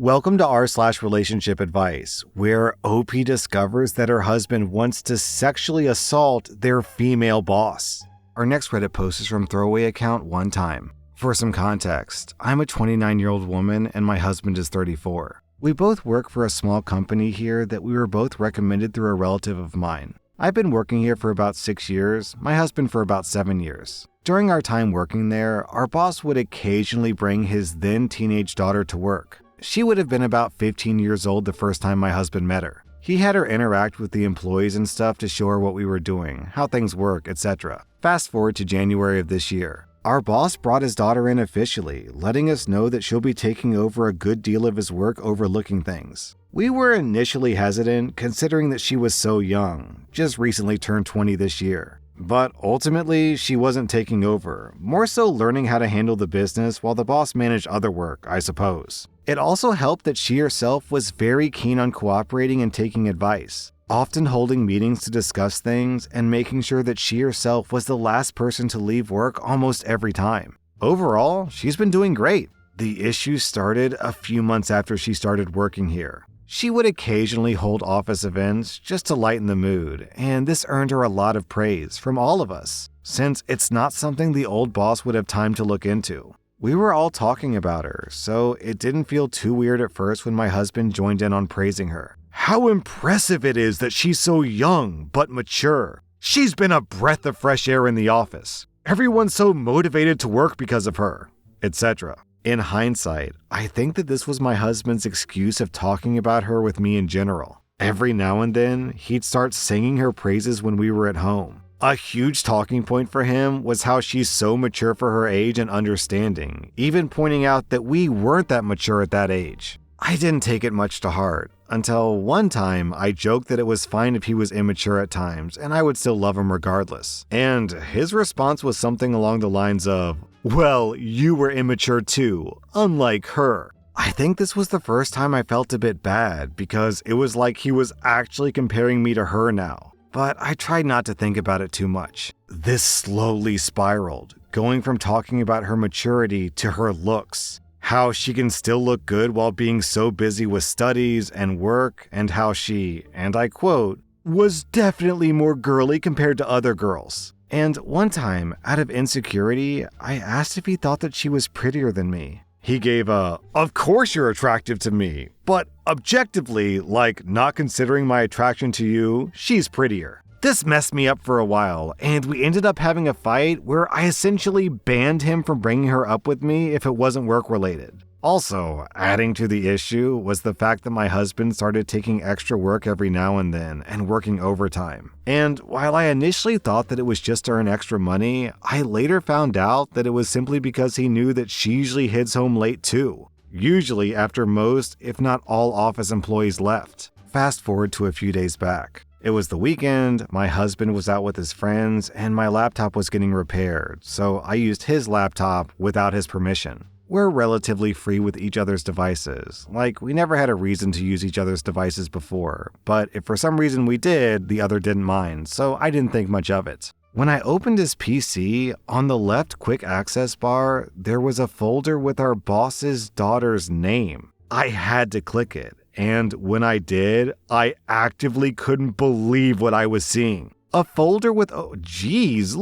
Welcome to rSlash Relationship Advice, where OP discovers that her husband wants to sexually assault their female boss. Our next Reddit post is from throwaway account One Time. For some context, I'm a 29-year-old woman and my husband is 34. We both work for a small company here that we were both recommended through a relative of mine. I've been working here for about 6 years, my husband for about 7 years. During our time working there, our boss would occasionally bring his then teenage daughter to work. She would have been about 15 years old the first time my husband met her. He had her interact with the employees and stuff to show her what we were doing, how things work, etc. Fast forward to January of this year. Our boss brought his daughter in officially, letting us know that she'll be taking over a good deal of his work overlooking things. We were initially hesitant considering that she was so young, just recently turned 20 this year. But ultimately, she wasn't taking over, more so learning how to handle the business while the boss managed other work, I suppose. It also helped that she herself was very keen on cooperating and taking advice, often holding meetings to discuss things and making sure that she herself was the last person to leave work almost every time. Overall, she's been doing great. The issue started a few months after she started working here. She would occasionally hold office events just to lighten the mood, and this earned her a lot of praise from all of us, since it's not something the old boss would have time to look into. We were all talking about her, so it didn't feel too weird at first when my husband joined in on praising her. How impressive it is that she's so young but mature. She's been a breath of fresh air in the office. Everyone's so motivated to work because of her, etc. In hindsight, I think that this was my husband's excuse of talking about her with me in general. Every now and then, he'd start singing her praises when we were at home. A huge talking point for him was how she's so mature for her age and understanding, even pointing out that we weren't that mature at that age. I didn't take it much to heart, until one time I joked that it was fine if he was immature at times and I would still love him regardless. And his response was something along the lines of, "Well, you were immature too, unlike her." I think this was the first time I felt a bit bad because it was like he was actually comparing me to her now. But I tried not to think about it too much. This slowly spiraled, going from talking about her maturity to her looks. How she can still look good while being so busy with studies and work, and how she, and I quote, was definitely more girly compared to other girls. And one time, out of insecurity, I asked if he thought that she was prettier than me. He gave "Of course you're attractive to me, but objectively, like not considering my attraction to you, she's prettier." This messed me up for a while, and we ended up having a fight where I essentially banned him from bringing her up with me if it wasn't work-related. Also, adding to the issue was the fact that my husband started taking extra work every now and then and working overtime. And while I initially thought that it was just to earn extra money, I later found out that it was simply because he knew that she usually heads home late too. Usually after most, if not all office employees left. Fast forward to a few days back. It was the weekend, my husband was out with his friends, and my laptop was getting repaired, so I used his laptop without his permission. We're relatively free with each other's devices. Like, we never had a reason to use each other's devices before, but if for some reason we did, the other didn't mind, so I didn't think much of it. When I opened his PC, on the left quick access bar, there was a folder with our boss's daughter's name. I had to click it, and when I did, I actively couldn't believe what I was seeing. A folder with, Louise!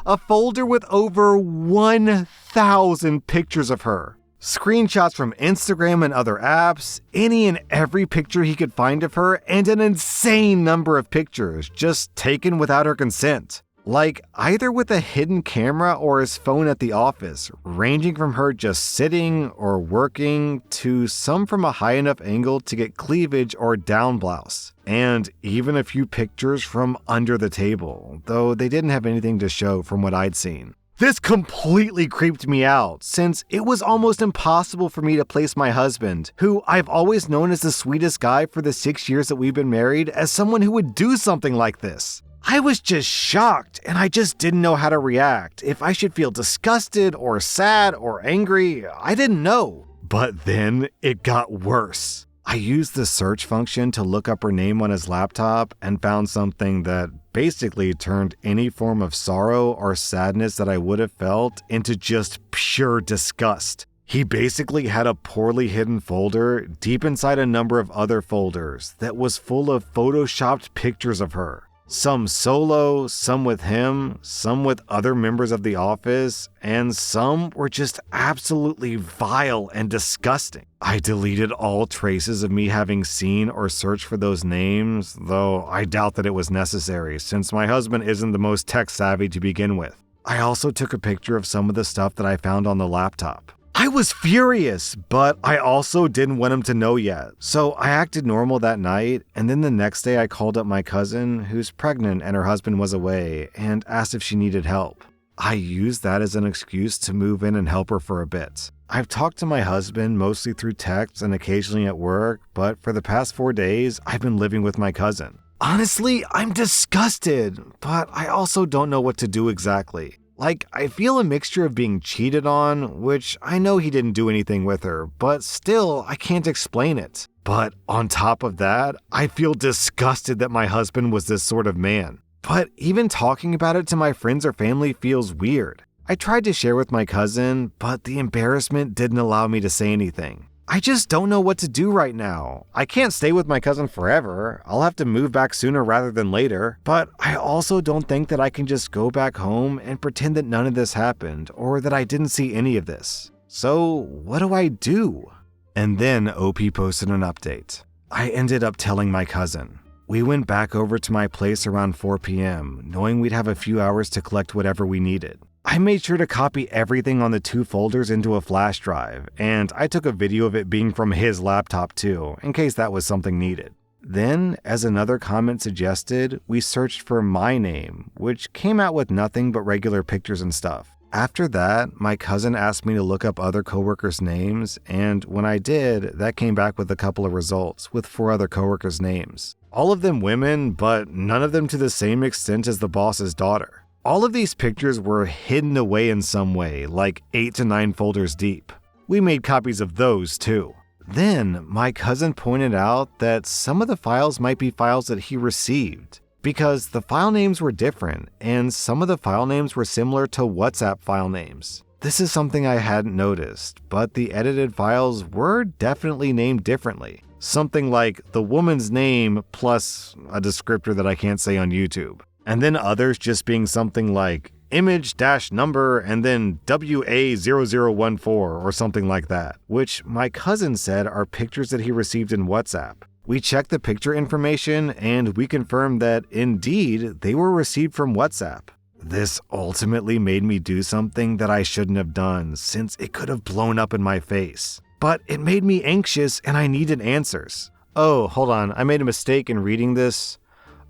A folder with over 1,000 pictures of her. Screenshots from Instagram and other apps, any and every picture he could find of her, and an insane number of pictures just taken without her consent. Like either with a hidden camera or his phone at the office, ranging from her just sitting or working to some from a high enough angle to get cleavage or down blouse. And even a few pictures from under the table, though they didn't have anything to show from what I'd seen. This completely creeped me out, since it was almost impossible for me to place my husband, who I've always known as the sweetest guy for the 6 years that we've been married, as someone who would do something like this. I was just shocked, and I just didn't know how to react. If I should feel disgusted or sad or angry, I didn't know. But then it got worse. I used the search function to look up her name on his laptop and found something that basically turned any form of sorrow or sadness that I would have felt into just pure disgust. He basically had a poorly hidden folder deep inside a number of other folders that was full of photoshopped pictures of her. Some solo, some with him, some with other members of the office, and some were just absolutely vile and disgusting. I deleted all traces of me having seen or searched for those names, though I doubt that it was necessary since my husband isn't the most tech savvy to begin with. I also took a picture of some of the stuff that I found on the laptop. I was furious, but I also didn't want him to know yet. So I acted normal that night, and then the next day I called up my cousin, who's pregnant and her husband was away, and asked if she needed help. I used that as an excuse to move in and help her for a bit. I've talked to my husband mostly through text and occasionally at work, but for the past 4 days, I've been living with my cousin. Honestly, I'm disgusted, but I also don't know what to do exactly. I feel a mixture of being cheated on, which I know he didn't do anything with her, but still, I can't explain it. But on top of that, I feel disgusted that my husband was this sort of man. But even talking about it to my friends or family feels weird. I tried to share with my cousin, but the embarrassment didn't allow me to say anything. I just don't know what to do right now. I can't stay with my cousin forever. I'll have to move back sooner rather than later. But I also don't think that I can just go back home and pretend that none of this happened or that I didn't see any of this. So what do I do? And then OP posted an update. I ended up telling my cousin. We went back over to my place around 4 p.m., knowing we'd have a few hours to collect whatever we needed. I made sure to copy everything on the 2 folders into a flash drive, and I took a video of it being from his laptop too, in case that was something needed. Then, as another comment suggested, we searched for my name, which came out with nothing but regular pictures and stuff. After that, my cousin asked me to look up other coworkers' names, and when I did, that came back with a couple of results with 4 other coworkers' names. All of them women, but none of them to the same extent as the boss's daughter. All of these pictures were hidden away in some way, like 8 to 9 folders deep. We made copies of those too. Then, my cousin pointed out that some of the files might be files that he received, because the file names were different, and some of the file names were similar to WhatsApp file names. This is something I hadn't noticed, but the edited files were definitely named differently. Something like the woman's name plus a descriptor that I can't say on YouTube. And then others just being something like image-number and then WA0014 or something like that, which my cousin said are pictures that he received in WhatsApp. We checked the picture information and we confirmed that indeed they were received from WhatsApp. This ultimately made me do something that I shouldn't have done since it could have blown up in my face. But it made me anxious and I needed answers. Oh, hold on, I made a mistake in reading this.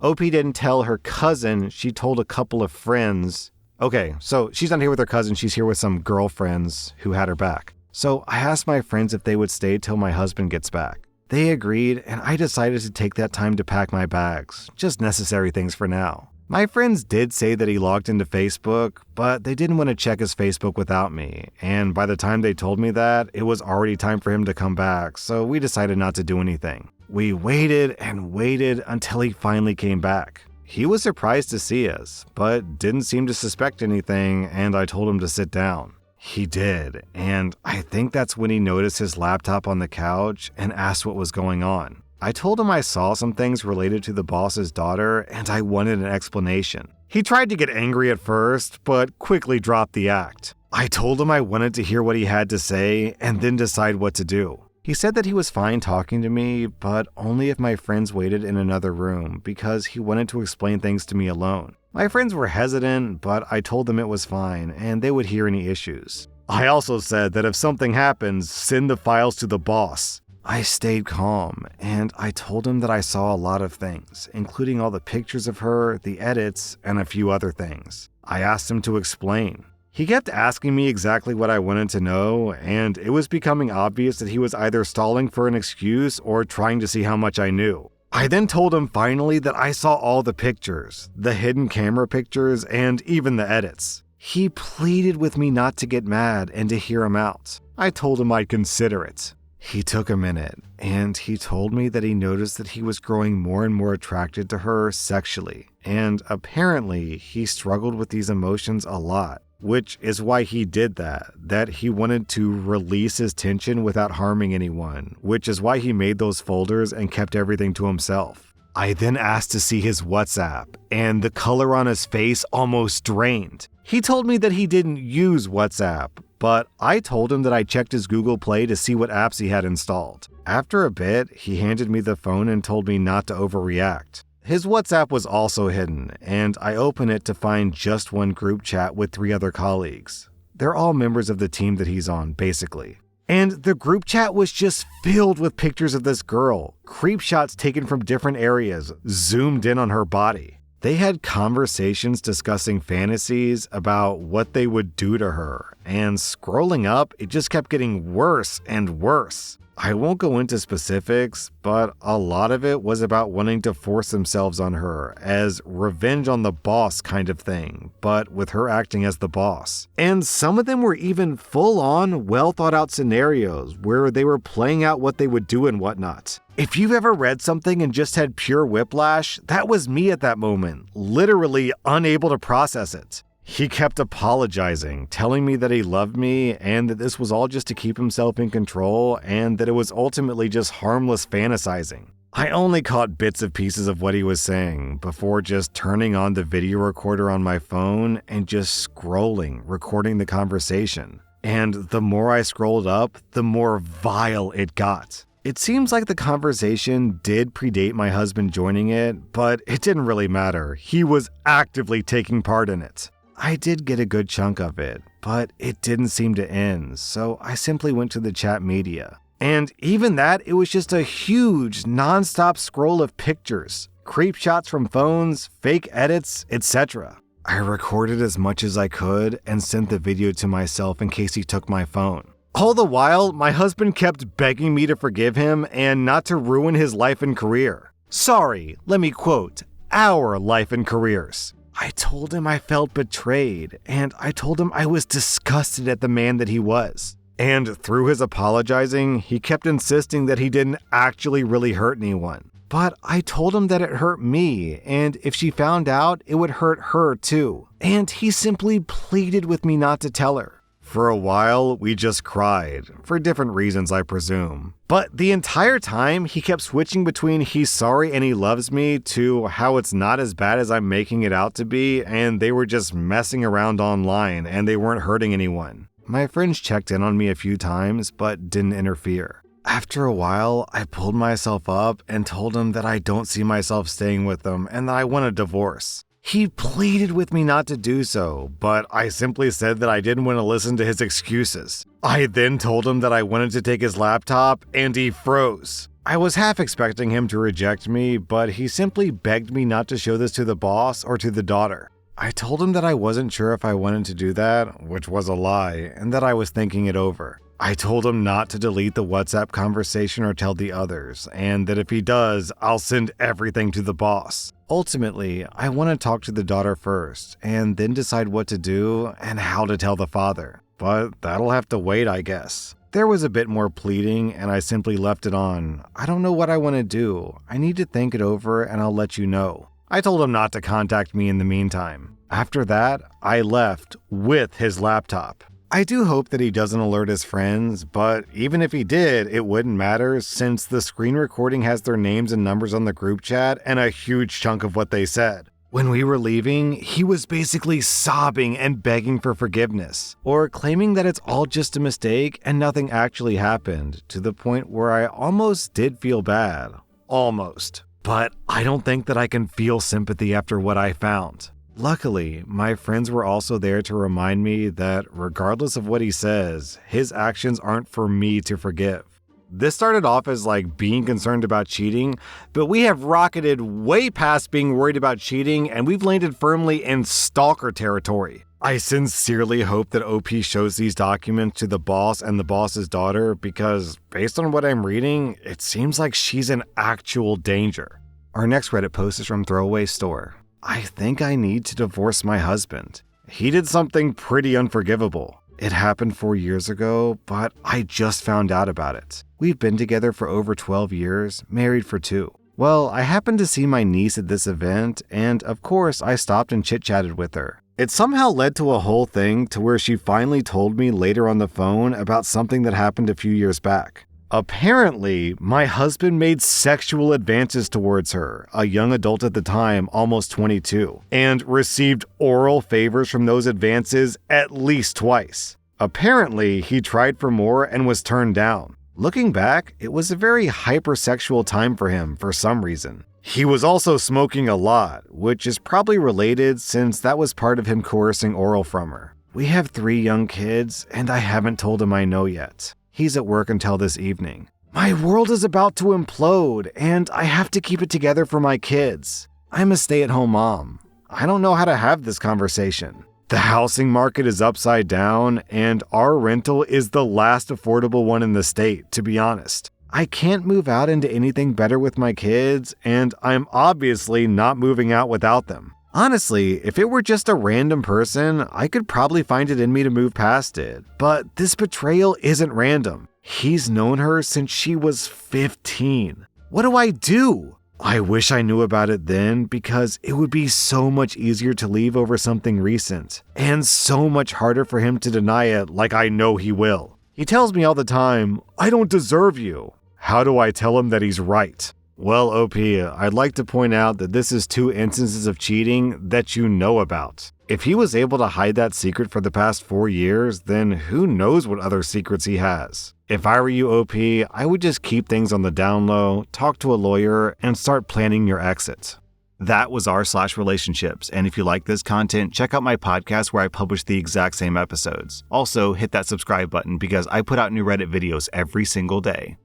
OP didn't tell her cousin, she told a couple of friends. Okay, so she's not here with her cousin, she's here with some girlfriends who had her back. So I asked my friends if they would stay till my husband gets back. They agreed, and I decided to take that time to pack my bags, just necessary things for now. My friends did say that he logged into Facebook, but they didn't want to check his Facebook without me, and by the time they told me that, it was already time for him to come back, so we decided not to do anything. We waited and waited until he finally came back. He was surprised to see us, but didn't seem to suspect anything, and I told him to sit down. He did, and I think that's when he noticed his laptop on the couch and asked what was going on. I told him I saw some things related to the boss's daughter, and I wanted an explanation. He tried to get angry at first, but quickly dropped the act. I told him I wanted to hear what he had to say and then decide what to do. He said that he was fine talking to me, but only if my friends waited in another room because he wanted to explain things to me alone. My friends were hesitant, but I told them it was fine and they would hear any issues. I also said that if something happens, send the files to the boss. I stayed calm and I told him that I saw a lot of things, including all the pictures of her, the edits, and a few other things. I asked him to explain. He kept asking me exactly what I wanted to know, and it was becoming obvious that he was either stalling for an excuse or trying to see how much I knew. I then told him finally that I saw all the pictures, the hidden camera pictures, and even the edits. He pleaded with me not to get mad and to hear him out. I told him I'd consider it. He took a minute, and he told me that he noticed that he was growing more and more attracted to her sexually, and apparently he struggled with these emotions a lot. which is why he did that he wanted to release his tension without harming anyone, which is why he made those folders and kept everything to himself. I then asked to see his WhatsApp, and the color on his face almost drained. He told me that he didn't use WhatsApp, but I told him that I checked his Google Play to see what apps he had installed. After a bit, he handed me the phone and told me not to overreact. His WhatsApp was also hidden, and I opened it to find just one group chat with 3 other colleagues. They're all members of the team that he's on, basically. And the group chat was just filled with pictures of this girl, creep shots taken from different areas, zoomed in on her body. They had conversations discussing fantasies about what they would do to her, and scrolling up, it just kept getting worse and worse. I won't go into specifics, but a lot of it was about wanting to force themselves on her as revenge on the boss kind of thing, but with her acting as the boss. And some of them were even full-on, well-thought-out scenarios where they were playing out what they would do and whatnot. If you've ever read something and just had pure whiplash, that was me at that moment, literally unable to process it. He kept apologizing, telling me that he loved me and that this was all just to keep himself in control and that it was ultimately just harmless fantasizing. I only caught bits and pieces of what he was saying before just turning on the video recorder on my phone and just scrolling, recording the conversation. And the more I scrolled up, the more vile it got. It seems like the conversation did predate my husband joining it, but it didn't really matter. He was actively taking part in it. I did get a good chunk of it, but it didn't seem to end, so I simply went to the chat media. And even that, it was just a huge, non-stop scroll of pictures, creep shots from phones, fake edits, etc. I recorded as much as I could and sent the video to myself in case he took my phone. All the while, my husband kept begging me to forgive him and not to ruin his life and career. Sorry, let me quote, our life and careers. I told him I felt betrayed, and I told him I was disgusted at the man that he was. And through his apologizing, he kept insisting that he didn't actually really hurt anyone. But I told him that it hurt me, and if she found out, it would hurt her too. And he simply pleaded with me not to tell her. For a while, we just cried, for different reasons I presume. But the entire time, he kept switching between he's sorry and he loves me to how it's not as bad as I'm making it out to be, and they were just messing around online and they weren't hurting anyone. My friends checked in on me a few times, but didn't interfere. After a while, I pulled myself up and told him that I don't see myself staying with them and that I want a divorce. He pleaded with me not to do so, but I simply said that I didn't want to listen to his excuses. I then told him that I wanted to take his laptop, and he froze. I was half expecting him to reject me, but he simply begged me not to show this to the boss or to the daughter. I told him that I wasn't sure if I wanted to do that, which was a lie, and that I was thinking it over. I told him not to delete the WhatsApp conversation or tell the others, and that if he does, I'll send everything to the boss. Ultimately, I want to talk to the daughter first, and then decide what to do and how to tell the father. But that'll have to wait, I guess. There was a bit more pleading, and I simply left it on. I don't know what I want to do. I need to think it over, and I'll let you know. I told him not to contact me in the meantime. After that, I left with his laptop. I do hope that he doesn't alert his friends, but even if he did, it wouldn't matter since the screen recording has their names and numbers on the group chat and a huge chunk of what they said. When we were leaving, he was basically sobbing and begging for forgiveness, or claiming that it's all just a mistake and nothing actually happened, to the point where I almost did feel bad. Almost. But I don't think that I can feel sympathy after what I found. Luckily, my friends were also there to remind me that regardless of what he says, his actions aren't for me to forgive. This started off as being concerned about cheating, but we have rocketed way past being worried about cheating and we've landed firmly in stalker territory. I sincerely hope that OP shows these documents to the boss and the boss's daughter because based on what I'm reading, it seems like she's in actual danger. Our next Reddit post is from Throwaway Store. I think I need to divorce my husband. He did something pretty unforgivable. It happened 4 years ago, but I just found out about it. We've been together for over 12 years, married for 2. Well, I happened to see my niece at this event, and of course I stopped and chit-chatted with her. It somehow led to a whole thing to where she finally told me later on the phone about something that happened a few years back. Apparently, my husband made sexual advances towards her, a young adult at the time, almost 22, and received oral favors from those advances at least twice. Apparently, he tried for more and was turned down. Looking back, it was a very hypersexual time for him for some reason. He was also smoking a lot, which is probably related since that was part of him coercing oral from her. We have 3 young kids, and I haven't told him I know yet. He's at work until this evening. My world is about to implode, and I have to keep it together for my kids. I'm a stay-at-home mom. I don't know how to have this conversation. The housing market is upside down, and our rental is the last affordable one in the state, to be honest. I can't move out into anything better with my kids, and I'm obviously not moving out without them. Honestly, if it were just a random person, I could probably find it in me to move past it. But this betrayal isn't random. He's known her since she was 15. What do I do? I wish I knew about it then because it would be so much easier to leave over something recent, and so much harder for him to deny it like I know he will. He tells me all the time, "I don't deserve you." How do I tell him that he's right? Well, OP, I'd like to point out that this is 2 instances of cheating that you know about. If he was able to hide that secret for the past 4 years, then who knows what other secrets he has. If I were you, OP, I would just keep things on the down low, talk to a lawyer, and start planning your exit. That was rSlash-relationships, and if you like this content, check out my podcast where I publish the exact same episodes. Also, hit that subscribe button because I put out new Reddit videos every single day.